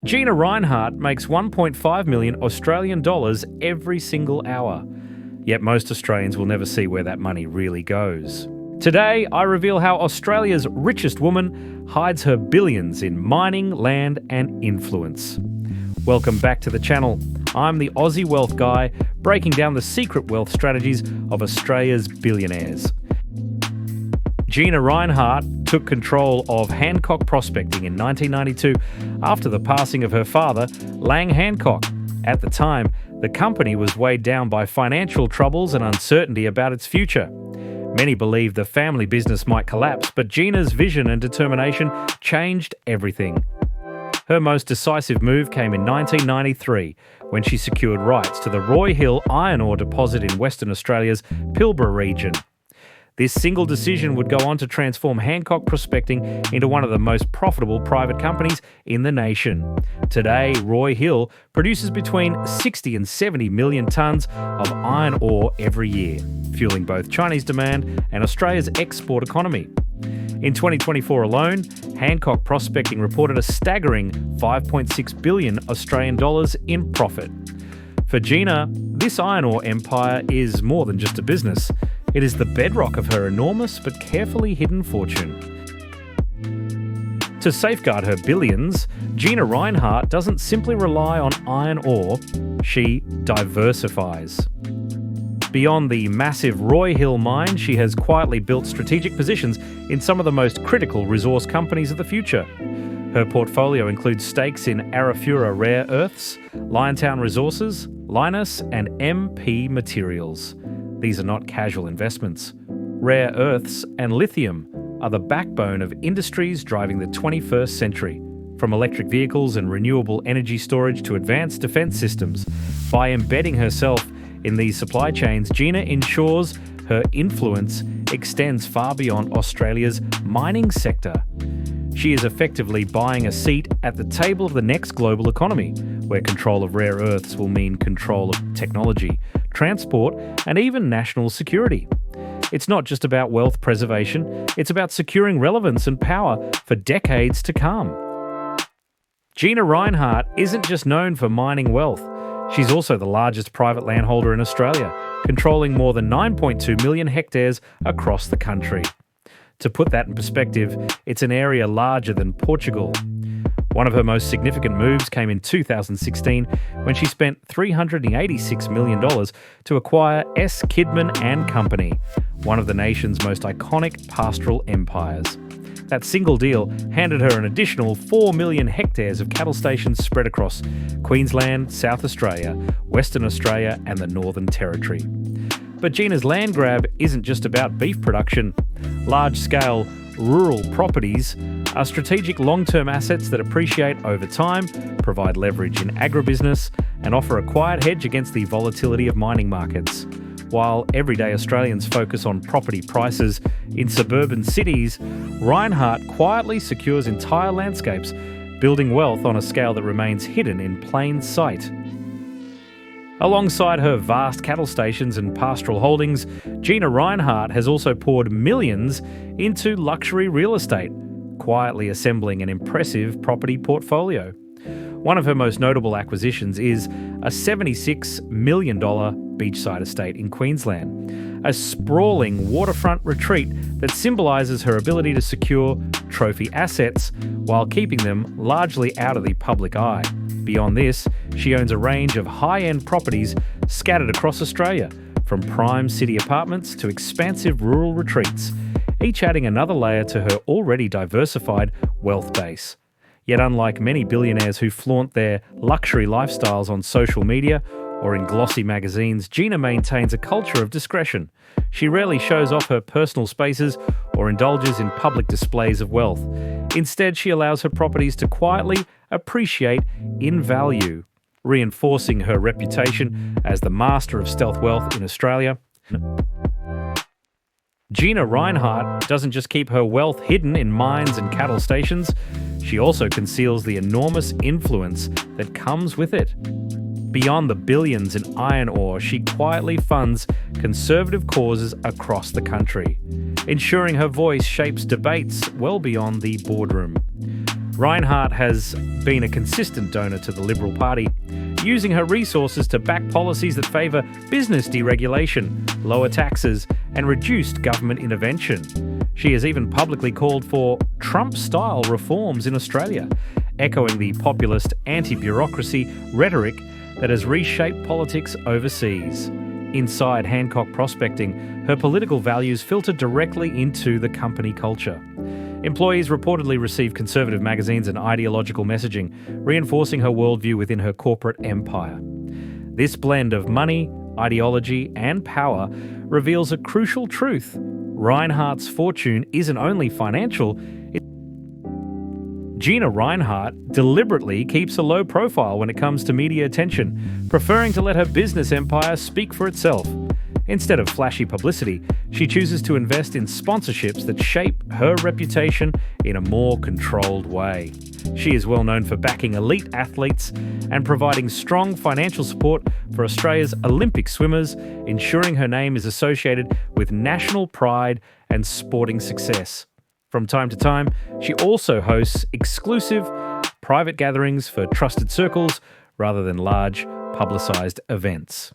Gina Rinehart makes 1.5 million Australian dollars every single hour. Yet most Australians will never see where that money really goes. Today, I reveal how Australia's richest woman hides her billions in mining, land, and influence. Welcome back to the channel. I'm the Aussie wealth guy, breaking down the secret wealth strategies of Australia's billionaires. Gina Rinehart took control of Hancock Prospecting in 1992 after the passing of her father, Lang Hancock. At the time, the company was weighed down by financial troubles and uncertainty about its future. Many believed the family business might collapse, but Gina's vision and determination changed everything. Her most decisive move came in 1993 when she secured rights to the Roy Hill iron ore deposit in Western Australia's Pilbara region. This single decision would go on to transform Hancock Prospecting into one of the most profitable private companies in the nation. Today, Roy Hill produces between 60 and 70 million tonnes of iron ore every year, fueling both Chinese demand and Australia's export economy. In 2024 alone, Hancock Prospecting reported a staggering 5.6 billion Australian dollars in profit. For Gina, this iron ore empire is more than just a business. It is the bedrock of her enormous but carefully hidden fortune. To safeguard her billions, Gina Rinehart doesn't simply rely on iron ore, she diversifies. Beyond the massive Roy Hill mine, she has quietly built strategic positions in some of the most critical resource companies of the future. Her portfolio includes stakes in Arafura Rare Earths, Liontown Resources, Lynas, and MP Materials. These are not casual investments. Rare earths and lithium are the backbone of industries driving the 21st century, from electric vehicles and renewable energy storage to advanced defence systems. By embedding herself in these supply chains, Gina ensures her influence extends far beyond Australia's mining sector. She is effectively buying a seat at the table of the next global economy, where control of rare earths will mean control of technology, transport, and even national security. It's not just about wealth preservation, it's about securing relevance and power for decades to come. Gina Rinehart isn't just known for mining wealth. She's also the largest private landholder in Australia, controlling more than 9.2 million hectares across the country. To put that in perspective, it's an area larger than Portugal. One of her most significant moves came in 2016 when she spent $386 million to acquire S. Kidman and Company, one of the nation's most iconic pastoral empires. That single deal handed her an additional 4 million hectares of cattle stations spread across Queensland, South Australia, Western Australia, and the Northern Territory. But Gina's land grab isn't just about beef production. Large-scale rural properties are strategic long-term assets that appreciate over time, provide leverage in agribusiness, and offer a quiet hedge against the volatility of mining markets. While everyday Australians focus on property prices in suburban cities, Rinehart quietly secures entire landscapes, building wealth on a scale that remains hidden in plain sight. Alongside her vast cattle stations and pastoral holdings, Gina Rinehart has also poured millions into luxury real estate, quietly assembling an impressive property portfolio. One of her most notable acquisitions is a $76 million beachside estate in Queensland, a sprawling waterfront retreat that symbolises her ability to secure trophy assets while keeping them largely out of the public eye. Beyond this, she owns a range of high-end properties scattered across Australia, from prime city apartments to expansive rural retreats, each adding another layer to her already diversified wealth base. Yet unlike many billionaires who flaunt their luxury lifestyles on social media or in glossy magazines, Gina maintains a culture of discretion. She rarely shows off her personal spaces or indulges in public displays of wealth. Instead, she allows her properties to quietly appreciate in value, reinforcing her reputation as the master of stealth wealth in Australia. Gina Rinehart doesn't just keep her wealth hidden in mines and cattle stations, she also conceals the enormous influence that comes with it. Beyond the billions in iron ore, she quietly funds conservative causes across the country, ensuring her voice shapes debates well beyond the boardroom. Rinehart has been a consistent donor to the Liberal Party, using her resources to back policies that favour business deregulation, lower taxes, and reduced government intervention. She has even publicly called for Trump-style reforms in Australia, echoing the populist anti-bureaucracy rhetoric that has reshaped politics overseas. Inside Hancock Prospecting, her political values filter directly into the company culture. Employees reportedly receive conservative magazines and ideological messaging, reinforcing her worldview within her corporate empire. This blend of money, ideology, and power reveals a crucial truth. Rinehart's fortune isn't only financial. Gina Rinehart deliberately keeps a low profile when it comes to media attention, preferring to let her business empire speak for itself. Instead of flashy publicity, she chooses to invest in sponsorships that shape her reputation in a more controlled way. She is well known for backing elite athletes and providing strong financial support for Australia's Olympic swimmers, ensuring her name is associated with national pride and sporting success. From time to time, she also hosts exclusive private gatherings for trusted circles rather than large, publicised events.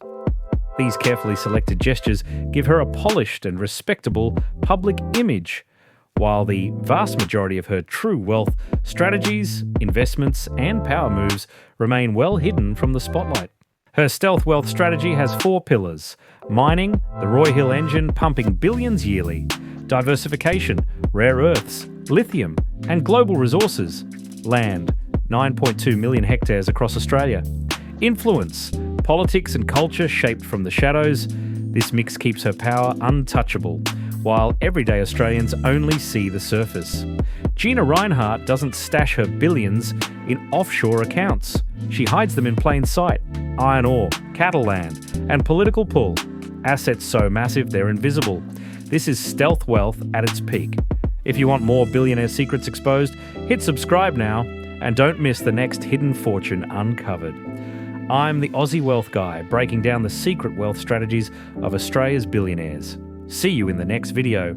These carefully selected gestures give her a polished and respectable public image, while the vast majority of her true wealth strategies, investments, and power moves remain well hidden from the spotlight. Her stealth wealth strategy has 4 pillars: mining, the Roy Hill engine pumping billions yearly; diversification, rare earths, lithium, and global resources; land, 9.2 million hectares across Australia; influence, politics and culture shaped from the shadows. This mix keeps her power untouchable, while everyday Australians only see the surface. Gina Rinehart doesn't stash her billions in offshore accounts. She hides them in plain sight: iron ore, cattle land, and political pull. Assets so massive they're invisible. This is stealth wealth at its peak. If you want more billionaire secrets exposed, hit subscribe now and don't miss the next hidden fortune uncovered. I'm the Aussie Wealth Guy, breaking down the secret wealth strategies of Australia's billionaires. See you in the next video.